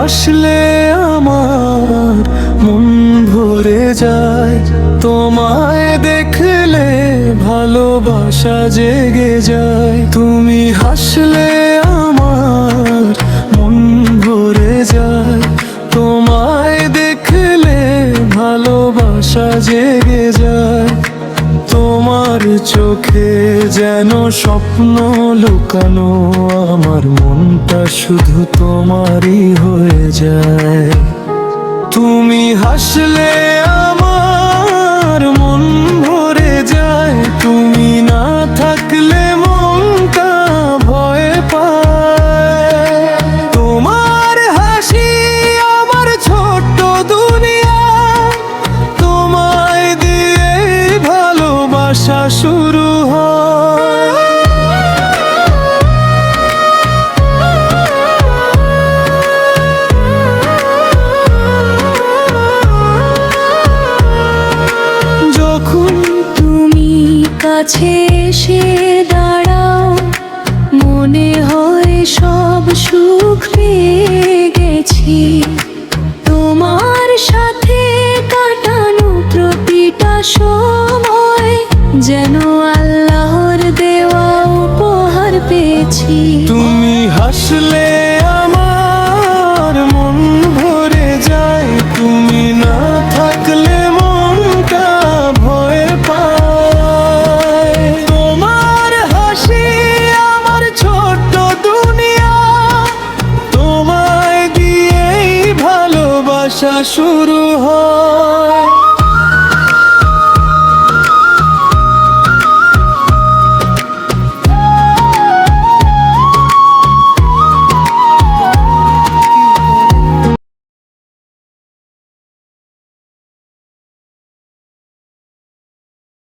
হাসলে আমার মন ভরে যায়, তোমায় দেখলে ভালোবাসা জেগে যায়। তুমি হাসলে আমার মন ভরে যায়, তোমায় দেখলে ভালোবাসা জেগে যায়। তোমার চোখে যেন স্বপ্ন লুকানো, আমার মনটা শুধু তোমারই হয়ে যায়। তুমি হাসলে আমার মন ভরে যায়, তুমি না থাকলে মনটা ভয় পায়। তোমার হাসি আমার ছোট্ট দুনিয়া, তোমায় দিয়ে ভালোবাসা শুরু হয়। যখন তুমি কাছে এসে দাঁড়াও, মনে হয় সব সুখ পেয়ে গেছি। তোমার সাথে কাটানো প্রতিটা সময় যেন আল্লাহর দেওয়া উপহার পেয়েছি। তুমি হাসলে আমার মন ভরে যায়, তুমি না থাকলে মনটা ভয় পায়। তোমার হাসি আমার ছোট্ট দুনিয়া, তোমায় দিয়েই ভালোবাসা শুরু হয়।